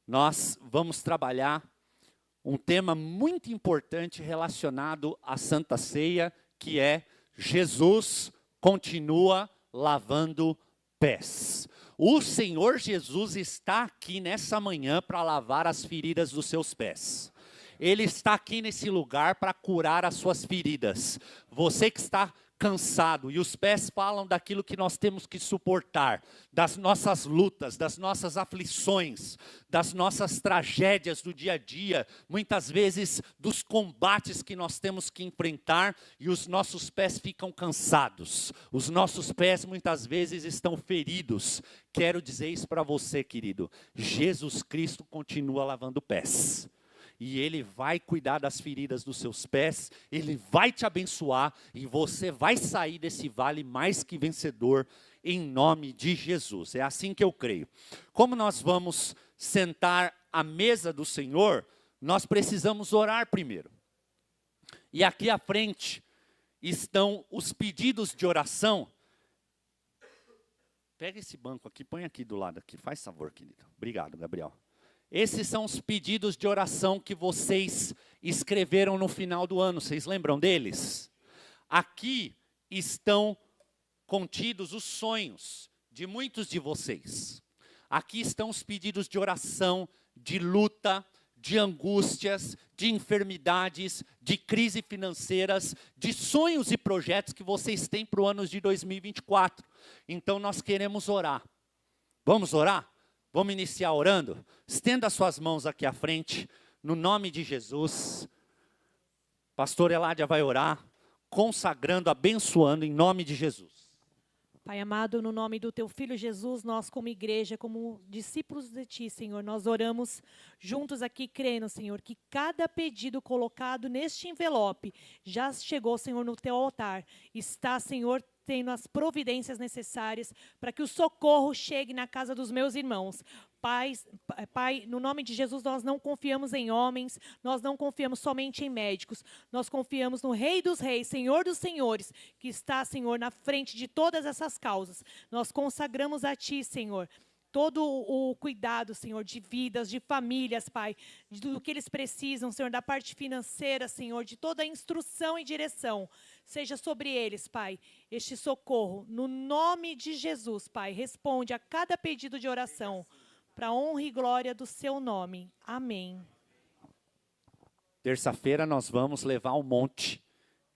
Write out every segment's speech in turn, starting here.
nós vamos trabalhar um tema muito importante relacionado à Santa Ceia, que é Jesus continua lavando pés. O Senhor Jesus está aqui nessa manhã para lavar as feridas dos seus pés. Ele está aqui nesse lugar para curar as suas feridas. Você que está cansado, e os pés falam daquilo que nós temos que suportar, das nossas lutas, das nossas aflições, das nossas tragédias do dia a dia, muitas vezes dos combates que nós temos que enfrentar, e os nossos pés ficam cansados, os nossos pés muitas vezes estão feridos. Quero dizer isso para você, querido, Jesus Cristo continua lavando pés. E Ele vai cuidar das feridas dos seus pés, Ele vai te abençoar, e você vai sair desse vale mais que vencedor, em nome de Jesus. É assim que eu creio. Como nós vamos sentar à mesa do Senhor, nós precisamos orar primeiro. E aqui à frente estão os pedidos de oração. Pega esse banco aqui, põe aqui do lado aqui, faz favor, querido. Obrigado, Gabriel. Esses são os pedidos de oração que vocês escreveram no final do ano, vocês lembram deles? Aqui estão contidos os sonhos de muitos de vocês. Aqui estão os pedidos de oração, de luta, de angústias, de enfermidades, de crise financeiras, de sonhos e projetos que vocês têm para o ano de 2024. Então nós queremos orar. Vamos orar? Vamos iniciar orando? Estenda as suas mãos aqui à frente, no nome de Jesus. Pastor Eládia vai orar, consagrando, abençoando em nome de Jesus. Pai amado, no nome do Teu Filho Jesus, nós como igreja, como discípulos de Ti, Senhor, nós oramos juntos aqui, crendo, Senhor, que cada pedido colocado neste envelope já chegou, Senhor, no Teu altar. Está, Senhor, tendo as providências necessárias para que o socorro chegue na casa dos meus irmãos. Pai, no nome de Jesus, nós não confiamos em homens, nós não confiamos somente em médicos, nós confiamos no Rei dos Reis, Senhor dos Senhores, que está, Senhor, na frente de todas essas causas. Nós consagramos a Ti, Senhor, todo o cuidado, Senhor, de vidas, de famílias, Pai, do que eles precisam, Senhor, da parte financeira, Senhor, de toda a instrução e direção. Seja sobre eles, Pai, este socorro. No nome de Jesus, Pai, responde a cada pedido de oração, para a honra e glória do Seu nome. Amém. Terça-feira nós vamos levar um monte,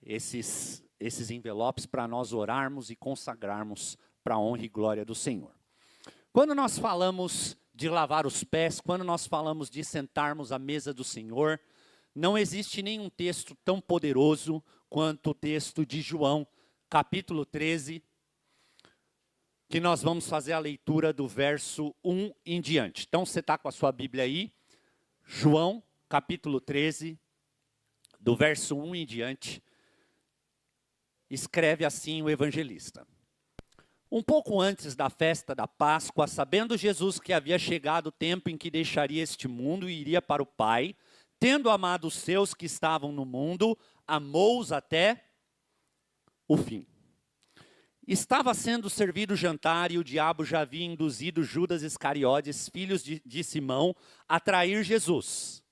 esses envelopes, para nós orarmos e consagrarmos para a honra e glória do Senhor. Quando nós falamos de lavar os pés, quando nós falamos de sentarmos à mesa do Senhor, não existe nenhum texto tão poderoso quanto o texto de João, capítulo 13, que nós vamos fazer a leitura do verso 1 em diante. Então, você está com a sua Bíblia aí, João, capítulo 13, do verso 1 em diante, escreve assim o evangelista. Um pouco antes da festa da Páscoa, sabendo Jesus que havia chegado o tempo em que deixaria este mundo e iria para o Pai, tendo amado os seus que estavam no mundo, amou-os até o fim. Estava sendo servido o jantar e o diabo já havia induzido Judas Iscariotes, filho de Simão, a trair Jesus.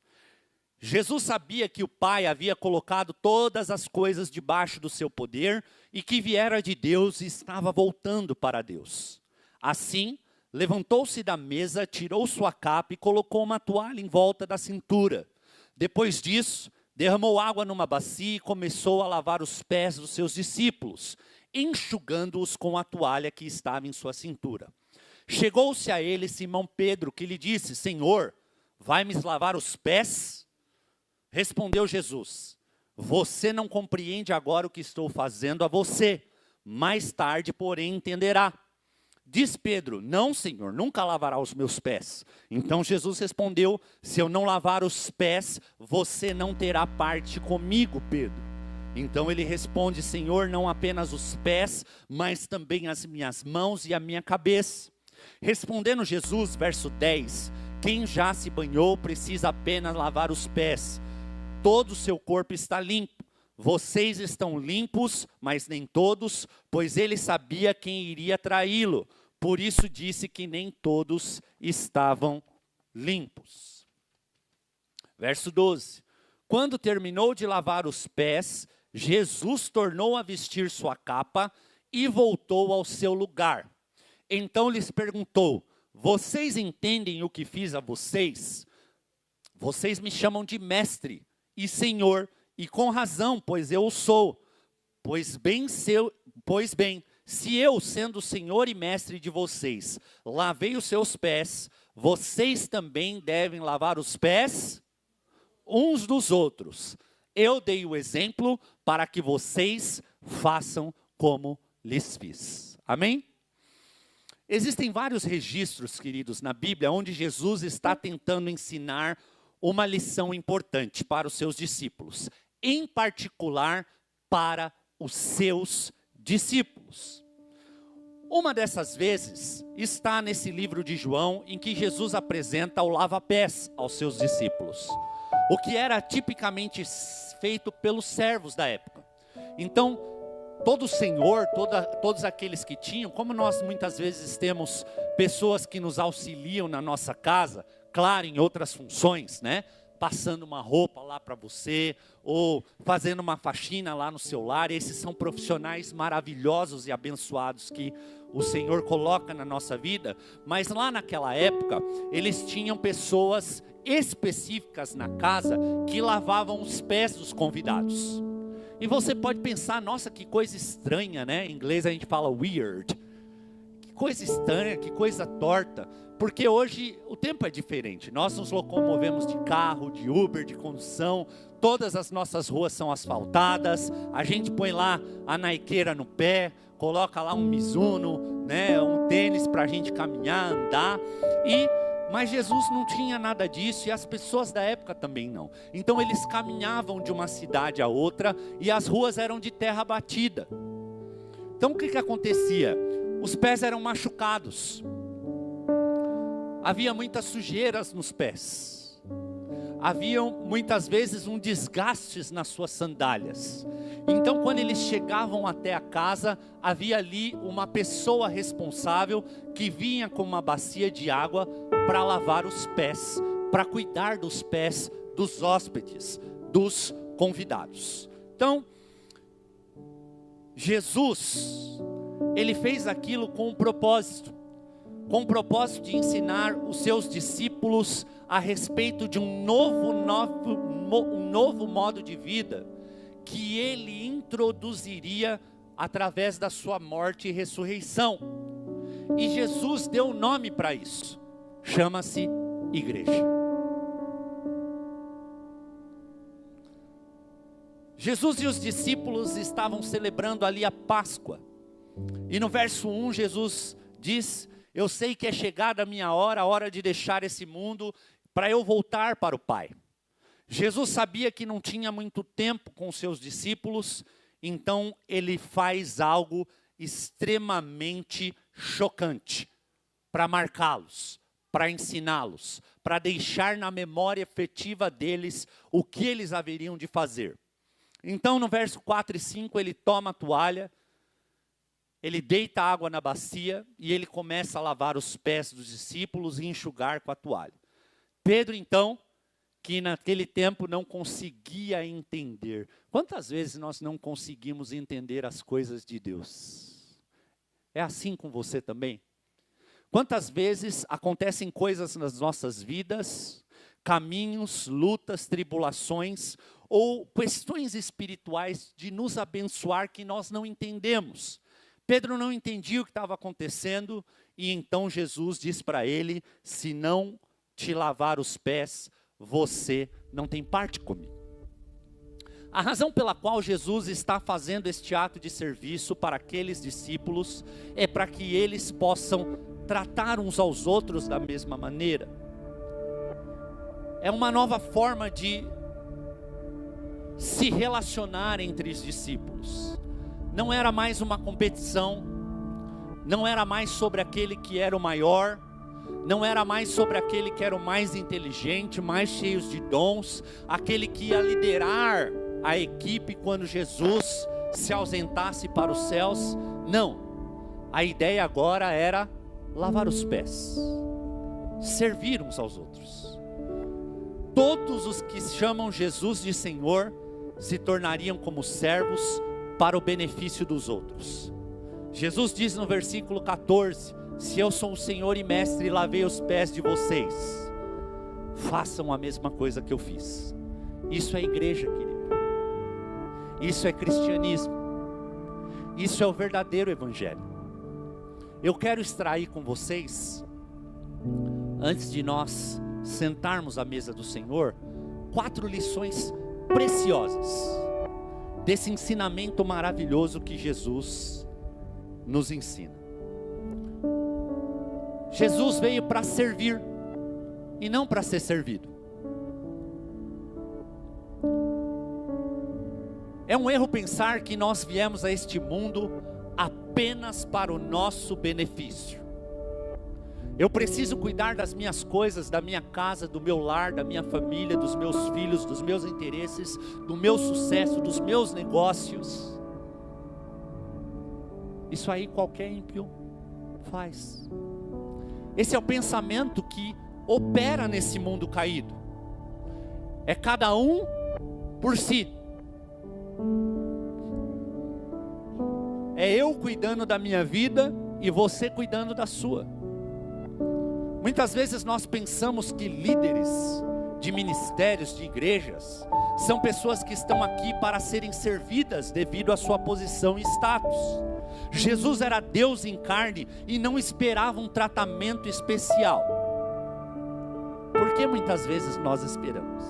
Jesus sabia que o Pai havia colocado todas as coisas debaixo do seu poder e que viera de Deus e estava voltando para Deus. Assim, levantou-se da mesa, tirou sua capa e colocou uma toalha em volta da cintura. Depois disso, derramou água numa bacia e começou a lavar os pés dos seus discípulos, enxugando-os com a toalha que estava em sua cintura. Chegou-se a ele Simão Pedro, que lhe disse: Senhor, vai-me lavar os pés? Respondeu Jesus: você não compreende agora o que estou fazendo a você, mais tarde, porém, entenderá. Diz Pedro: não, Senhor, nunca lavará os meus pés. Então Jesus respondeu: se eu não lavar os pés, você não terá parte comigo, Pedro. Então ele responde: Senhor, não apenas os pés, mas também as minhas mãos e a minha cabeça. Respondendo Jesus, verso 10, quem já se banhou precisa apenas lavar os pés. Todo o seu corpo está limpo. Vocês estão limpos, mas nem todos, pois ele sabia quem iria traí-lo. Por isso disse que nem todos estavam limpos. Verso 12. Quando terminou de lavar os pés, Jesus tornou a vestir sua capa e voltou ao seu lugar. Então lhes perguntou: vocês entendem o que fiz a vocês? Vocês me chamam de mestre e senhor, e com razão, pois eu o sou. Pois bem, se eu, sendo senhor e mestre de vocês, lavei os seus pés, vocês também devem lavar os pés uns dos outros. Eu dei o exemplo para que vocês façam como lhes fiz. Amém? Existem vários registros, queridos, na Bíblia, onde Jesus está tentando ensinar uma lição importante para os seus discípulos, em particular para os seus discípulos. Uma dessas vezes está nesse livro de João, em que Jesus apresenta o lava-pés aos seus discípulos, o que era tipicamente feito pelos servos da época. Então, todo senhor, todos aqueles que tinham, como nós muitas vezes temos pessoas que nos auxiliam na nossa casa, claro, em outras funções, né? Passando uma roupa lá para você, ou fazendo uma faxina lá no seu lar. Esses são profissionais maravilhosos e abençoados que o Senhor coloca na nossa vida. Mas lá naquela época, eles tinham pessoas específicas na casa que lavavam os pés dos convidados. E você pode pensar, nossa, que coisa estranha, né? Em inglês a gente fala weird. Que coisa estranha, que coisa torta. Porque hoje o tempo é diferente. Nós nos locomovemos de carro, de Uber, de condução. Todas as nossas ruas são asfaltadas. A gente põe lá a naiqueira no pé, coloca lá um Mizuno, né? Um tênis para a gente caminhar, andar. Mas Jesus não tinha nada disso, e as pessoas da época também não. Então eles caminhavam de uma cidade a outra, e as ruas eram de terra batida. Então o que acontecia? Os pés eram machucados. Havia muitas sujeiras nos pés. Haviam muitas vezes um desgastes nas suas sandálias. Então quando eles chegavam até a casa, havia ali uma pessoa responsável que vinha com uma bacia de água para lavar os pés, para cuidar dos pés dos hóspedes, dos convidados. Então, Jesus, ele fez aquilo com um propósito de ensinar os seus discípulos a respeito de um novo modo de vida que ele introduziria através da sua morte e ressurreição. E Jesus deu um nome para isso. Chama-se igreja. Jesus e os discípulos estavam celebrando ali a Páscoa. E no verso 1 Jesus diz: eu sei que é chegada a minha hora, a hora de deixar esse mundo, para eu voltar para o Pai. Jesus sabia que não tinha muito tempo com seus discípulos, então ele faz algo extremamente chocante para marcá-los, para ensiná-los, para deixar na memória afetiva deles o que eles haveriam de fazer. Então no verso 4 e 5 ele toma a toalha, ele deita água na bacia e ele começa a lavar os pés dos discípulos e enxugar com a toalha. Pedro então, que naquele tempo não conseguia entender. Quantas vezes nós não conseguimos entender as coisas de Deus? É assim com você também? Quantas vezes acontecem coisas nas nossas vidas, caminhos, lutas, tribulações, ou questões espirituais de nos abençoar que nós não entendemos? Pedro não entendia o que estava acontecendo, e então Jesus diz para ele: se não te lavar os pés, você não tem parte comigo. A razão pela qual Jesus está fazendo este ato de serviço para aqueles discípulos é para que eles possam tratar uns aos outros da mesma maneira. É uma nova forma de se relacionar entre os discípulos. Não era mais uma competição, não era mais sobre aquele que era o maior, não era mais sobre aquele que era o mais inteligente, mais cheio de dons, aquele que ia liderar a equipe quando Jesus se ausentasse para os céus. Não, a ideia agora era lavar os pés. servir uns aos outros. Todos os que chamam Jesus de Senhor se tornariam como servos para o benefício dos outros. Jesus diz no versículo 14: se eu sou o Senhor e Mestre e lavei os pés de vocês, façam a mesma coisa que eu fiz. Isso é igreja, querido. Isso é cristianismo. Isso é o verdadeiro evangelho. Eu quero extrair com vocês, antes de nós sentarmos à mesa do Senhor, 4 lições preciosas desse ensinamento maravilhoso que Jesus nos ensina. Jesus veio para servir e não para ser servido. É um erro pensar que nós viemos a este mundo apenas para o nosso benefício. Eu preciso cuidar das minhas coisas, da minha casa, do meu lar, da minha família, dos meus filhos, dos meus interesses, do meu sucesso, dos meus negócios. Isso aí qualquer ímpio faz. Esse é o pensamento que opera nesse mundo caído. É cada um por si. É eu cuidando da minha vida e você cuidando da sua. Muitas vezes nós pensamos que líderes de ministérios, de igrejas, são pessoas que estão aqui para serem servidas devido à sua posição e status. Jesus era Deus em carne e não esperava um tratamento especial. Por que muitas vezes nós esperamos?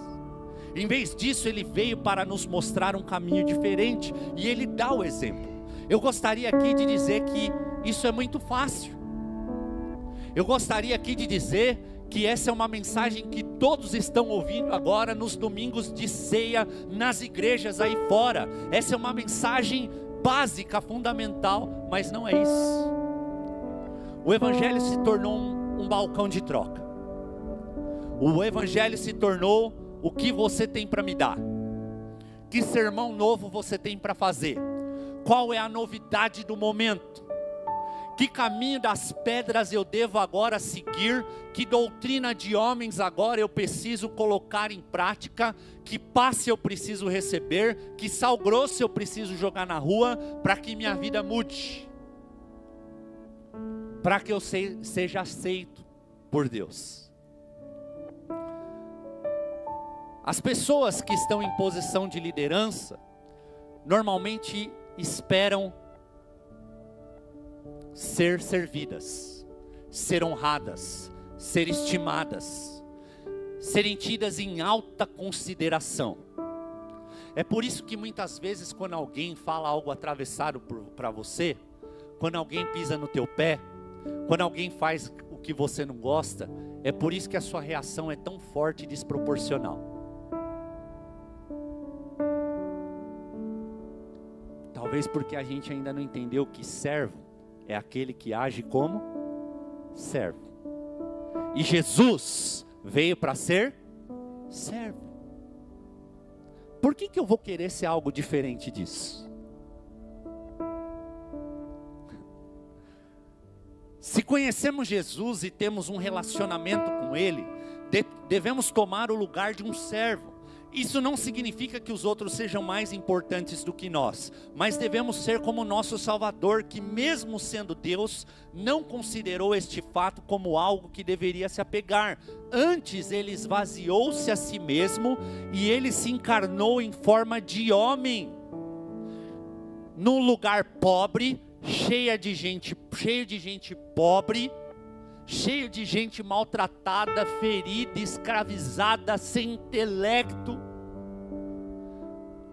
Em vez disso, ele veio para nos mostrar um caminho diferente e ele dá o exemplo. Eu gostaria aqui de dizer que isso é muito fácil. Eu gostaria aqui de dizer que essa é uma mensagem que todos estão ouvindo agora nos domingos de ceia, nas igrejas aí fora. Essa é uma mensagem básica, fundamental, mas não é isso. O evangelho se tornou um balcão de troca. O evangelho se tornou o que você tem para me dar. Que sermão novo você tem para fazer? Qual é a novidade do momento? Que caminho das pedras eu devo agora seguir? Que doutrina de homens agora eu preciso colocar em prática? Que passe eu preciso receber? Que sal grosso eu preciso jogar na rua para que minha vida mude? Para que eu seja aceito por Deus. As pessoas que estão em posição de liderança normalmente esperam ser servidas, ser honradas, ser estimadas, serem tidas em alta consideração. É por isso que muitas vezes quando alguém fala algo atravessado para você, quando alguém pisa no teu pé, quando alguém faz o que você não gosta, é por isso que a sua reação é tão forte e desproporcional. Talvez porque a gente ainda não entendeu que servo é aquele que age como servo. E Jesus veio para ser servo. Por que eu vou querer ser algo diferente disso? Se conhecemos Jesus e temos um relacionamento com Ele, devemos tomar o lugar de um servo. Isso não significa que os outros sejam mais importantes do que nós, mas devemos ser como nosso Salvador, que mesmo sendo Deus, não considerou este fato como algo que deveria se apegar. Antes ele esvaziou-se a si mesmo e ele se encarnou em forma de homem, num lugar pobre, cheio de gente pobre, cheio de gente maltratada, ferida, escravizada, sem intelecto.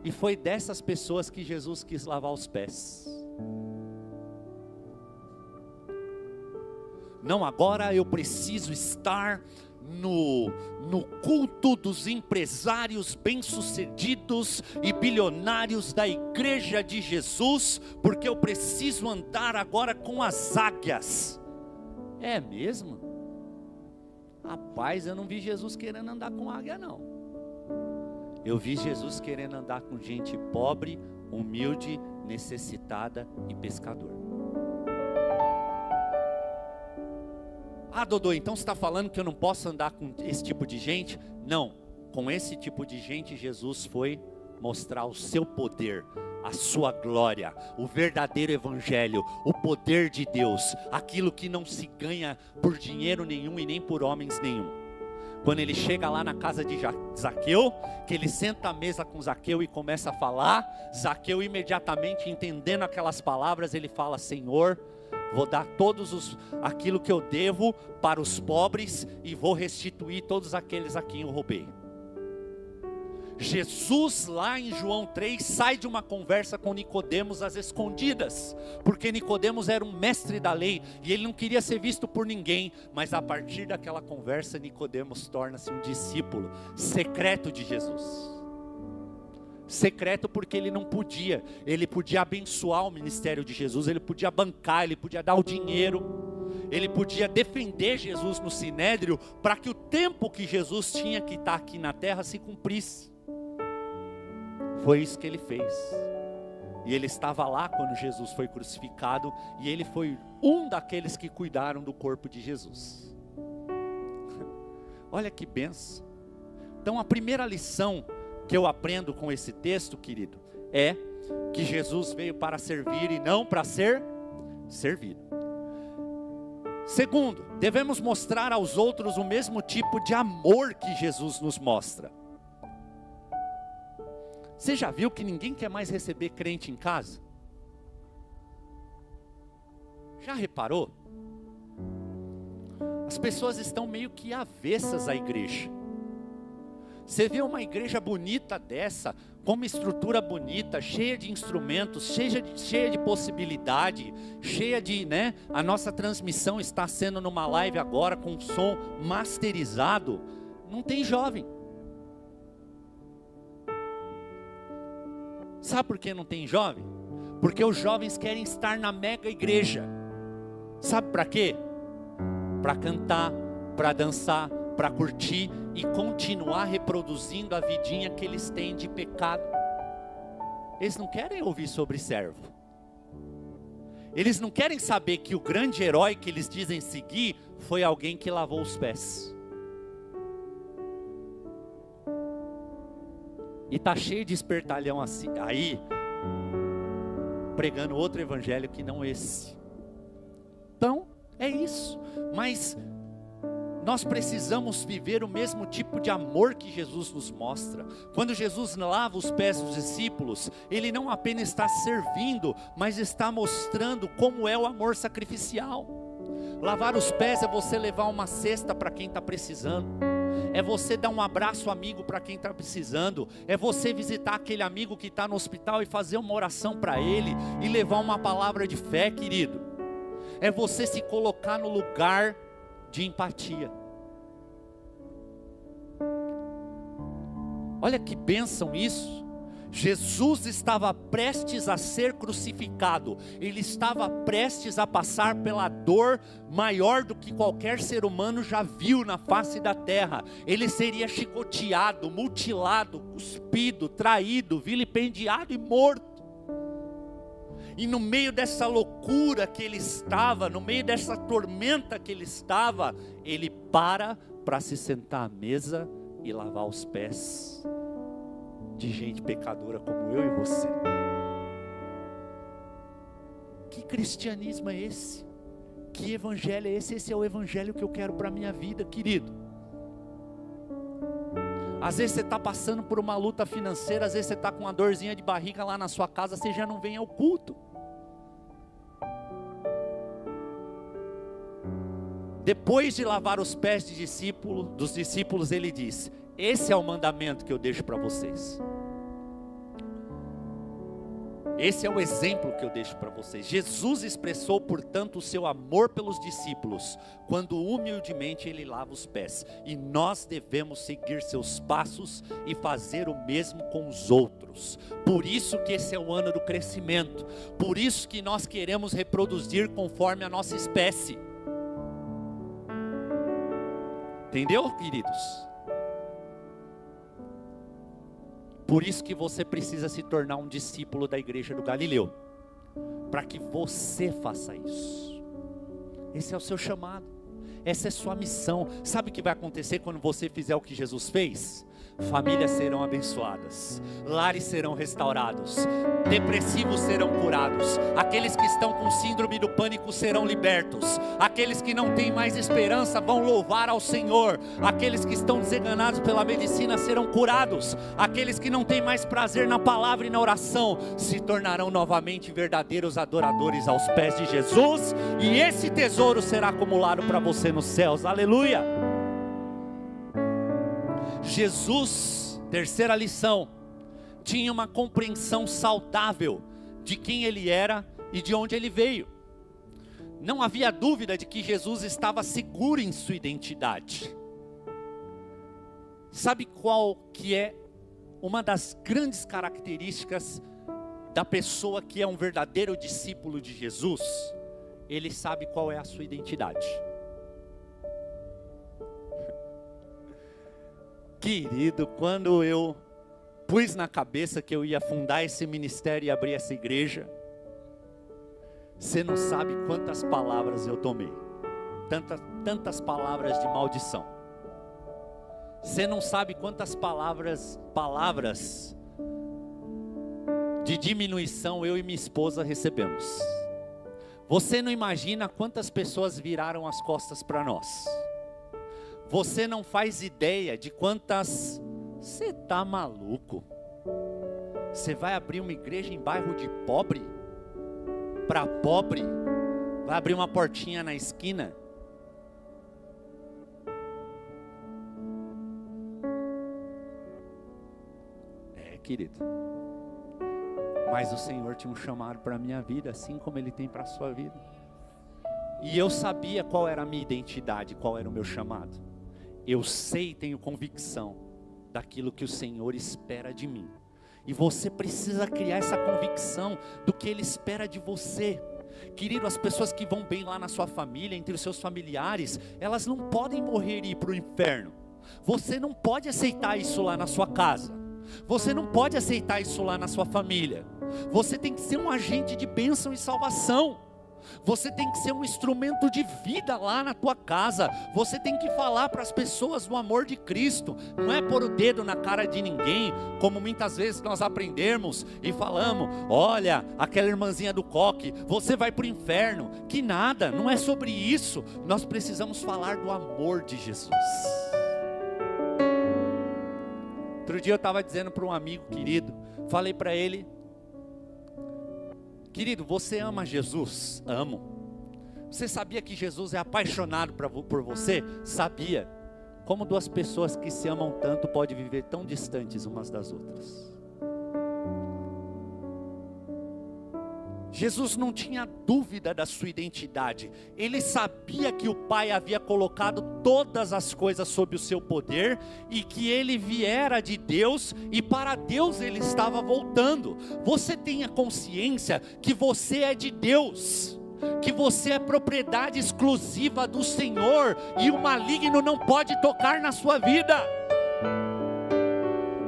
E foi dessas pessoas que Jesus quis lavar os pés. Não, agora eu preciso estar no culto dos empresários bem-sucedidos e bilionários da igreja de Jesus, porque eu preciso andar agora com as águias. É mesmo? Rapaz, eu não vi Jesus querendo andar com águia não. Eu vi Jesus querendo andar com gente pobre, humilde, necessitada e pescador. Ah, Dodô, então você está falando que eu não posso andar com esse tipo de gente? Não, com esse tipo de gente Jesus foi mostrar o seu poder, a sua glória, o verdadeiro evangelho, o poder de Deus, aquilo que não se ganha por dinheiro nenhum e nem por homens nenhum. Quando ele chega lá na casa de Zaqueu, que ele senta à mesa com Zaqueu e começa a falar, Zaqueu imediatamente entendendo aquelas palavras, ele fala: Senhor, vou dar aquilo que eu devo para os pobres e vou restituir todos aqueles a quem eu roubei. Jesus lá em João 3 sai de uma conversa com Nicodemos às escondidas, porque Nicodemos era um mestre da lei e ele não queria ser visto por ninguém, mas a partir daquela conversa Nicodemos torna-se um discípulo secreto de Jesus. Secreto porque ele podia abençoar o ministério de Jesus, ele podia bancar, ele podia dar o dinheiro, ele podia defender Jesus no sinédrio para que o tempo que Jesus tinha que estar aqui na terra se cumprisse. Foi isso que ele fez. E ele estava lá quando Jesus foi crucificado, e ele foi um daqueles que cuidaram do corpo de Jesus. Olha que benção. Então a primeira lição que eu aprendo com esse texto, querido, é que Jesus veio para servir e não para ser servido. Segundo, devemos mostrar aos outros o mesmo tipo de amor que Jesus nos mostra. Você já viu que ninguém quer mais receber crente em casa? Já reparou? As pessoas estão meio que avessas à igreja. Você vê uma igreja bonita dessa, com uma estrutura bonita, cheia de instrumentos, cheia de possibilidade, cheia de, a nossa transmissão está sendo numa live agora com som masterizado. Não tem jovem. Sabe por que não tem jovem? Porque os jovens querem estar na mega igreja. Sabe para quê? Para cantar, para dançar, para curtir e continuar reproduzindo a vidinha que eles têm de pecado. Eles não querem ouvir sobre servo. Eles não querem saber que o grande herói que eles dizem seguir foi alguém que lavou os pés. E está cheio de espertalhão assim, aí, pregando outro evangelho que não esse. Então, é isso. Mas nós precisamos viver o mesmo tipo de amor que Jesus nos mostra. Quando Jesus lava os pés dos discípulos, Ele não apenas está servindo, mas está mostrando como é o amor sacrificial. Lavar os pés é você levar uma cesta para quem está precisando. É você dar um abraço amigo para quem está precisando. É você visitar aquele amigo que está no hospital e fazer uma oração para ele e levar uma palavra de fé, querido. É você se colocar no lugar de empatia. Olha que bênção isso. Jesus estava prestes a ser crucificado, ele estava prestes a passar pela dor maior do que qualquer ser humano já viu na face da terra. Ele seria chicoteado, mutilado, cuspido, traído, vilipendiado e morto. E no meio dessa loucura que ele estava, no meio dessa tormenta que ele estava, ele para se sentar à mesa e lavar os pés de gente pecadora como eu e você. Que cristianismo é esse? Que evangelho é esse? Esse é o evangelho que eu quero para a minha vida, querido. Às vezes você está passando por uma luta financeira, às vezes você está com uma dorzinha de barriga lá na sua casa, você já não vem ao culto. Depois de lavar os pés dos discípulos, ele diz: esse é o mandamento que eu deixo para vocês. Esse é o exemplo que eu deixo para vocês. Jesus expressou, portanto, o seu amor pelos discípulos, quando humildemente ele lava os pés. E nós devemos seguir seus passos e fazer o mesmo com os outros. Por isso que esse é o ano do crescimento. Por isso que nós queremos reproduzir conforme a nossa espécie. Entendeu, queridos? Por isso que você precisa se tornar um discípulo da igreja do Galileu, para que você faça isso. Esse é o seu chamado, Essa é sua missão. Sabe o que vai acontecer quando você fizer o que Jesus fez? Famílias serão abençoadas, lares serão restaurados, depressivos serão curados, aqueles que estão com síndrome do pânico serão libertos, aqueles que não têm mais esperança vão louvar ao Senhor, aqueles que estão desenganados pela medicina serão curados, aqueles que não têm mais prazer na palavra e na oração se tornarão novamente verdadeiros adoradores aos pés de Jesus, e esse tesouro será acumulado para você nos céus. Aleluia! Jesus, terceira lição, tinha uma compreensão saudável de quem ele era e de onde ele veio. Não havia dúvida de que Jesus estava seguro em sua identidade. Sabe qual que é uma das grandes características da pessoa que é um verdadeiro discípulo de Jesus? Ele sabe qual é a sua identidade. Querido, quando eu pus na cabeça que eu ia fundar esse ministério e abrir essa igreja, você não sabe quantas palavras eu tomei, tantas palavras de maldição. Você não sabe quantas palavras de diminuição eu e minha esposa recebemos. Você não imagina quantas pessoas viraram as costas para nós. Você não faz ideia de quantas... Você tá maluco? Você vai abrir uma igreja em bairro de pobre? Para pobre? Vai abrir uma portinha na esquina? Querido, mas o Senhor tinha um chamado para a minha vida, assim como Ele tem para a sua vida. E eu sabia qual era a minha identidade, qual era o meu chamado. Eu sei e tenho convicção daquilo que o Senhor espera de mim. E você precisa criar essa convicção do que Ele espera de você. Querido, as pessoas que vão bem lá na sua família, entre os seus familiares, elas não podem morrer e ir para o inferno. Você não pode aceitar isso lá na sua casa. Você não pode aceitar isso lá na sua família. Você tem que ser um agente de bênção e salvação. Você tem que ser um instrumento de vida lá na tua casa. Você tem que falar para as pessoas do amor de Cristo. Não é pôr o dedo na cara de ninguém, como muitas vezes nós aprendemos e falamos: olha, aquela irmãzinha do coque, você vai para o inferno. Que nada, não é sobre isso. Nós precisamos falar do amor de Jesus. Outro dia eu estava dizendo para um amigo querido, falei para ele: querido, você ama Jesus? Amo. Você sabia que Jesus é apaixonado por você? Sabia. Como duas pessoas que se amam tanto podem viver tão distantes umas das outras? Jesus não tinha dúvida da sua identidade. Ele sabia que o Pai havia colocado todas as coisas sob o seu poder e que ele viera de Deus e para Deus ele estava voltando. Você tenha consciência que você é de Deus, que você é propriedade exclusiva do Senhor e o maligno não pode tocar na sua vida.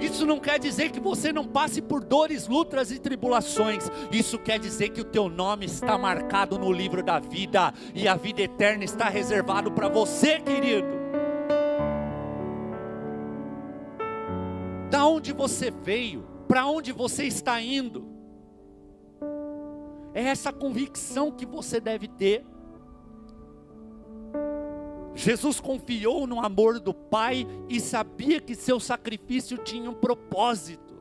Isso não quer dizer que você não passe por dores, lutas e tribulações. Isso quer dizer que o teu nome está marcado no livro da vida e a vida eterna está reservado para você, querido. Da onde você veio, para onde você está indo, é essa convicção que você deve ter. Jesus confiou no amor do Pai e sabia que seu sacrifício tinha um propósito.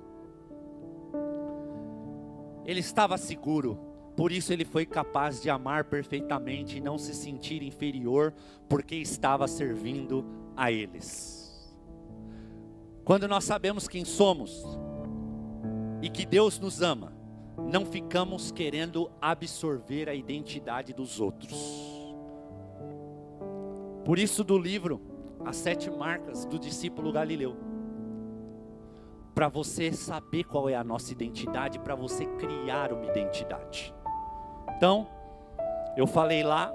Ele estava seguro, por isso ele foi capaz de amar perfeitamente e não se sentir inferior, porque estava servindo a eles. Quando nós sabemos quem somos e que Deus nos ama, não ficamos querendo absorver a identidade dos outros. Por isso do livro, As 7 Marcas do Discípulo Galileu. Para você saber qual é a nossa identidade, para você criar uma identidade. Então, eu falei lá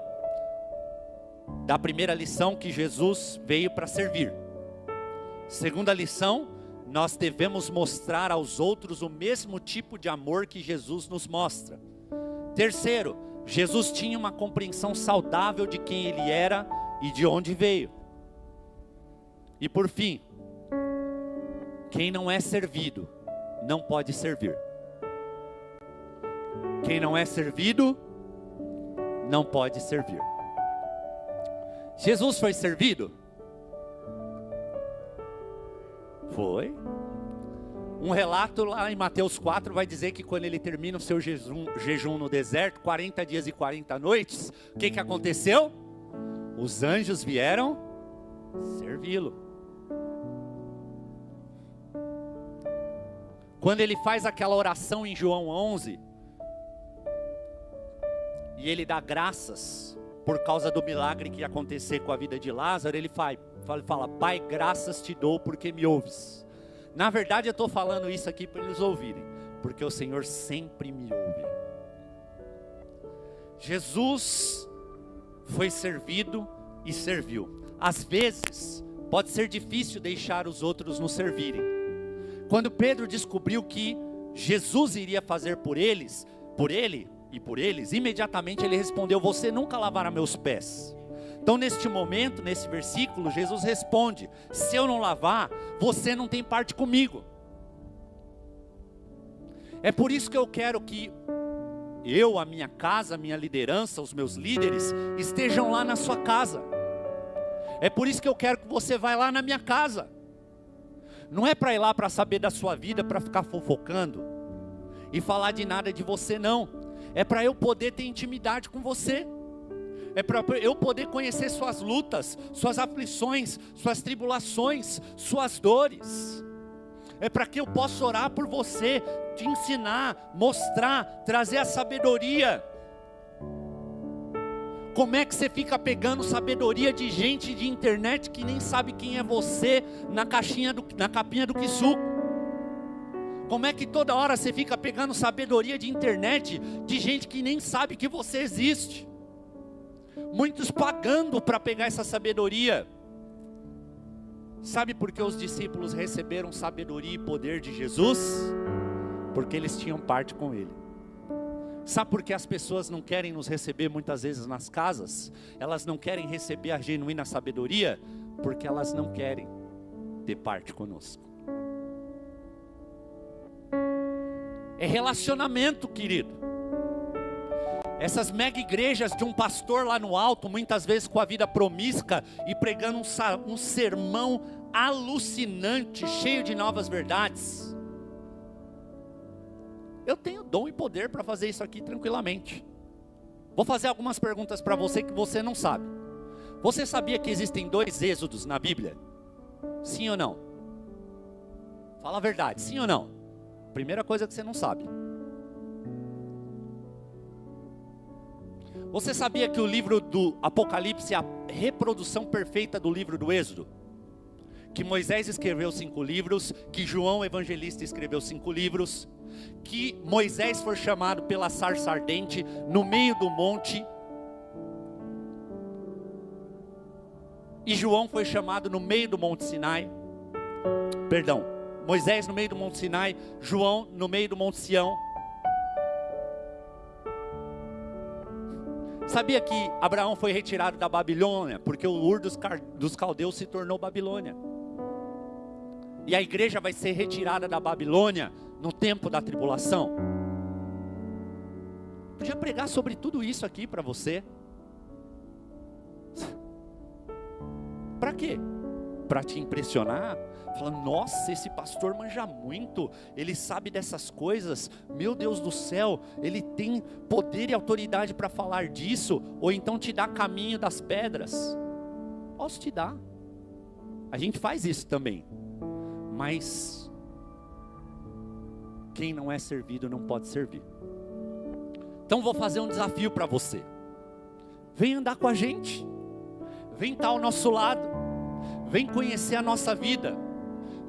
da primeira lição que Jesus veio para servir. Segunda lição, nós devemos mostrar aos outros o mesmo tipo de amor que Jesus nos mostra. Terceiro, Jesus tinha uma compreensão saudável de quem ele era e de onde veio. E por fim, quem não é servido não pode servir. Quem não é servido não pode servir. Jesus foi servido? Foi. Um relato lá em Mateus 4 vai dizer que quando ele termina o seu jejum no deserto, 40 dias e 40 noites, o que aconteceu? Os anjos vieram servi-lo. Quando ele faz aquela oração em João 11, e ele dá graças por causa do milagre que ia acontecer com a vida de Lázaro, ele fala, Pai, graças te dou porque me ouves. Na verdade eu estou falando isso aqui para eles ouvirem, porque o Senhor sempre me ouve. Jesus foi servido e serviu. Às vezes pode ser difícil deixar os outros nos servirem. Quando Pedro descobriu que Jesus iria fazer por ele e por eles, imediatamente ele respondeu, você nunca lavará meus pés. Então neste momento, nesse versículo, Jesus responde, se eu não lavar, você não tem parte comigo. É por isso que eu quero que eu, a minha casa, a minha liderança, os meus líderes, estejam lá na sua casa. É por isso que eu quero que você vá lá na minha casa. Não é para ir lá para saber da sua vida, para ficar fofocando e falar de nada de você, não. É para eu poder ter intimidade com você. É para eu poder conhecer suas lutas, suas aflições, suas tribulações, suas dores. É para que eu possa orar por você, te ensinar, mostrar, trazer a sabedoria. Como é que você fica pegando sabedoria de gente de internet que nem sabe quem é você na capinha do quisuco? Como é que toda hora você fica pegando sabedoria de internet de gente que nem sabe que você existe? Muitos pagando para pegar essa sabedoria. Sabe por que os discípulos receberam sabedoria e poder de Jesus? Porque eles tinham parte com Ele. Sabe por que as pessoas não querem nos receber muitas vezes nas casas? Elas não querem receber a genuína sabedoria, porque elas não querem ter parte conosco. É relacionamento, querido. Essas mega igrejas de um pastor lá no alto, muitas vezes com a vida promíscua e pregando um sermão alucinante, cheio de novas verdades. Eu tenho dom e poder para fazer isso aqui tranquilamente. Vou fazer algumas perguntas para você que você não sabe. Você sabia que existem 2 êxodos na Bíblia? Sim ou não? Fala a verdade, sim ou não? Primeira coisa que você não sabe. Você sabia que o livro do Apocalipse é a reprodução perfeita do livro do Êxodo? Que Moisés escreveu 5 livros, que João Evangelista escreveu 5 livros, que Moisés foi chamado pela sarça ardente no meio do monte, e João foi chamado no meio do Monte Sinai, Moisés no meio do Monte Sinai, João no meio do Monte Sião. Sabia que Abraão foi retirado da Babilônia, porque o Ur dos Caldeus se tornou Babilônia. E a igreja vai ser retirada da Babilônia no tempo da tribulação. Podia pregar sobre tudo isso aqui para você. Para quê? Para te impressionar? Falando, nossa, esse pastor manja muito, ele sabe dessas coisas, meu Deus do céu, ele tem poder e autoridade para falar disso, ou então te dá caminho das pedras. Posso te dar. A gente faz isso também. Mas quem não é servido não pode servir. Então vou fazer um desafio para você. Vem andar com a gente. Vem estar ao nosso lado. Vem conhecer a nossa vida.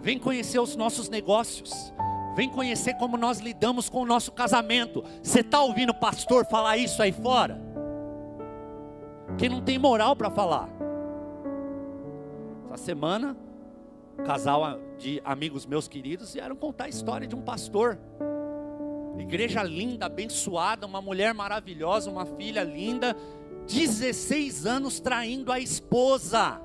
Vem conhecer os nossos negócios. Vem conhecer como nós lidamos com o nosso casamento. Você está ouvindo o pastor falar isso aí fora? Que não tem moral para falar. Essa semana, um casal de amigos meus queridos vieram contar a história de um pastor. Igreja linda, abençoada, uma mulher maravilhosa, uma filha linda. 16 anos traindo a esposa,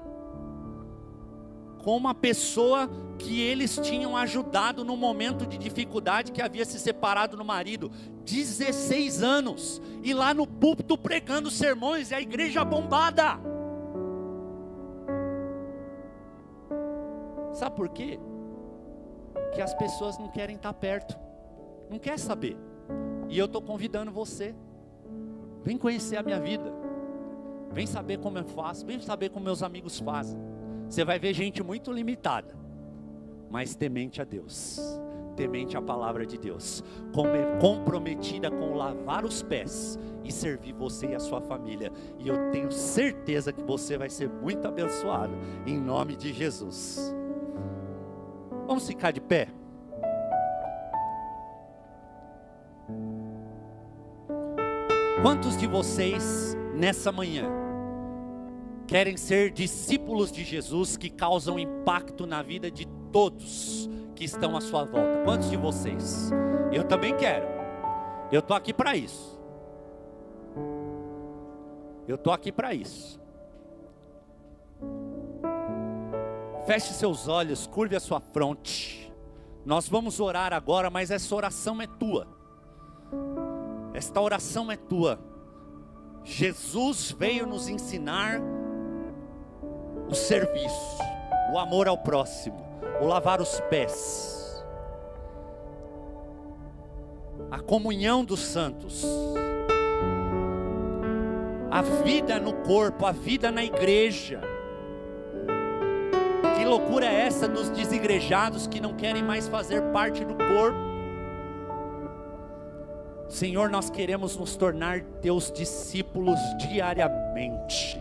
com uma pessoa que eles tinham ajudado no momento de dificuldade, que havia se separado do marido. 16 anos, e lá no púlpito pregando sermões, e a igreja bombada. Sabe por quê? Que as pessoas não querem estar perto, não quer saber. E eu estou convidando você, vem conhecer a minha vida, vem saber como eu faço, vem saber como meus amigos fazem. Você vai ver gente muito limitada, mas temente a Deus, temente a palavra de Deus, comprometida com lavar os pés e servir você e a sua família. E eu tenho certeza que você vai ser muito abençoado, em nome de Jesus. Vamos ficar de pé? Quantos de vocês, nessa manhã, querem ser discípulos de Jesus que causam impacto na vida de todos que estão à sua volta? Quantos de vocês? Eu também quero. Eu estou aqui para isso. Eu estou aqui para isso. Feche seus olhos, curve a sua fronte. Nós vamos orar agora, mas essa oração é tua. Esta oração é tua. Jesus veio nos ensinar o serviço, o amor ao próximo, o lavar os pés, a comunhão dos santos, a vida no corpo, a vida na igreja. Que loucura é essa dos desigrejados que não querem mais fazer parte do corpo? Senhor, nós queremos nos tornar teus discípulos diariamente.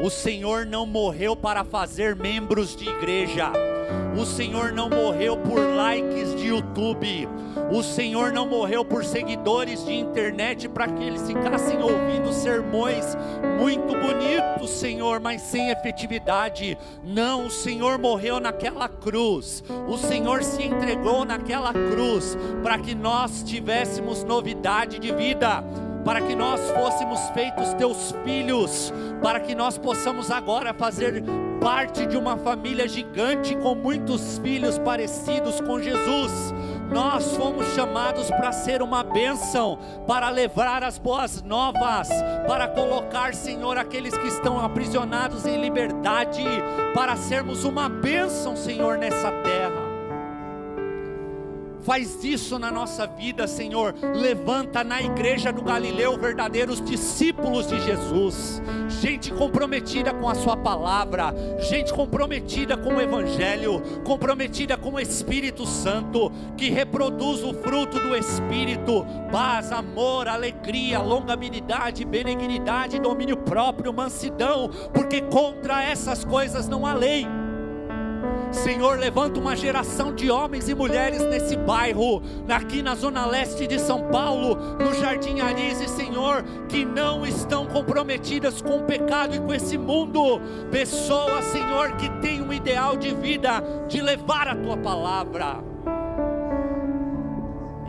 O Senhor não morreu para fazer membros de igreja. O Senhor não morreu por likes de YouTube. O Senhor não morreu por seguidores de internet para que eles ficassem ouvindo sermões muito bonitos, Senhor, mas sem efetividade. Não, o Senhor morreu naquela cruz. O Senhor se entregou naquela cruz para que nós tivéssemos novidade de vida, para que nós fôssemos feitos teus filhos, para que nós possamos agora fazer parte de uma família gigante com muitos filhos parecidos com Jesus. Nós fomos chamados para ser uma bênção, para levar as boas novas, para colocar, Senhor, aqueles que estão aprisionados em liberdade, para sermos uma bênção, Senhor, nessa terra. Faz isso na nossa vida, Senhor. Levanta na igreja do Galileu verdadeiros discípulos de Jesus, gente comprometida com a sua palavra, gente comprometida com o Evangelho, comprometida com o Espírito Santo, que reproduz o fruto do Espírito: paz, amor, alegria, longanimidade, benignidade, domínio próprio, mansidão, porque contra essas coisas não há lei. Senhor, levanta uma geração de homens e mulheres nesse bairro, aqui na zona leste de São Paulo, no Jardim Arise, Senhor, que não estão comprometidas com o pecado e com esse mundo. Pessoas, Senhor, que têm um ideal de vida, de levar a Tua palavra.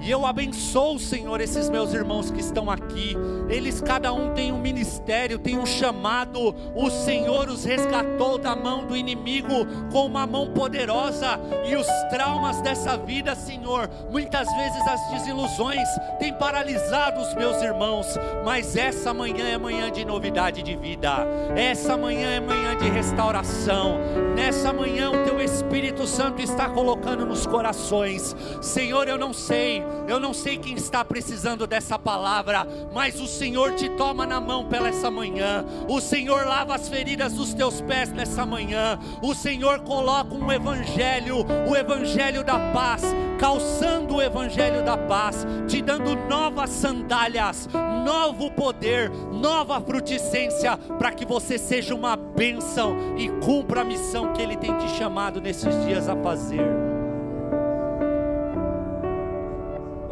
E eu abençoo, Senhor, esses meus irmãos que estão aqui. Eles cada um tem um ministério, tem um chamado. O Senhor os resgatou da mão do inimigo com uma mão poderosa. E os traumas dessa vida, Senhor, muitas vezes as desilusões têm paralisado os meus irmãos. Mas essa manhã é manhã de novidade de vida. Essa manhã é manhã de restauração. Nessa manhã o Teu Espírito Santo está colocando nos corações. Senhor, eu não sei quem está precisando dessa palavra, mas o Senhor te toma na mão pela essa manhã. O Senhor lava as feridas dos teus pés nessa manhã. O Senhor coloca um evangelho, o evangelho da paz, calçando o evangelho da paz, te dando novas sandálias, novo poder, nova fruticência, para que você seja uma bênção e cumpra a missão que Ele tem te chamado nesses dias a fazer.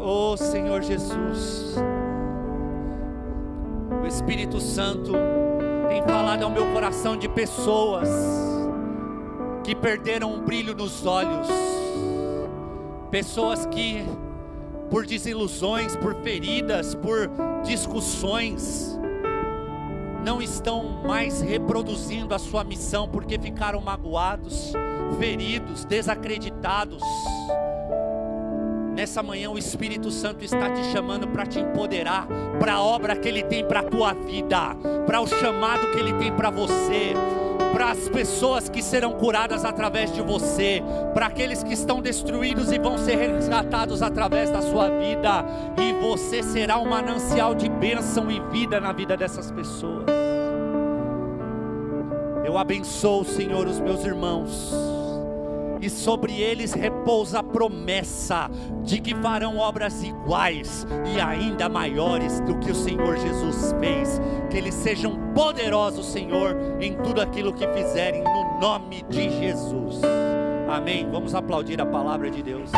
Oh Senhor Jesus, o Espírito Santo tem falado ao meu coração de pessoas que perderam o brilho nos olhos, pessoas que por desilusões, por feridas, por discussões, não estão mais reproduzindo a sua missão porque ficaram magoados, feridos, desacreditados. Nessa manhã o Espírito Santo está te chamando para te empoderar para a obra que Ele tem para a tua vida, para o chamado que Ele tem para você, para as pessoas que serão curadas através de você, para aqueles que estão destruídos e vão ser resgatados através da sua vida, e você será um manancial de bênção e vida na vida dessas pessoas. Eu abençoo, Senhor, os meus irmãos, e sobre eles repousa a promessa de que farão obras iguais e ainda maiores do que o Senhor Jesus fez. Que eles sejam poderosos, Senhor, em tudo aquilo que fizerem, no nome de Jesus. Amém. Vamos aplaudir a palavra de Deus.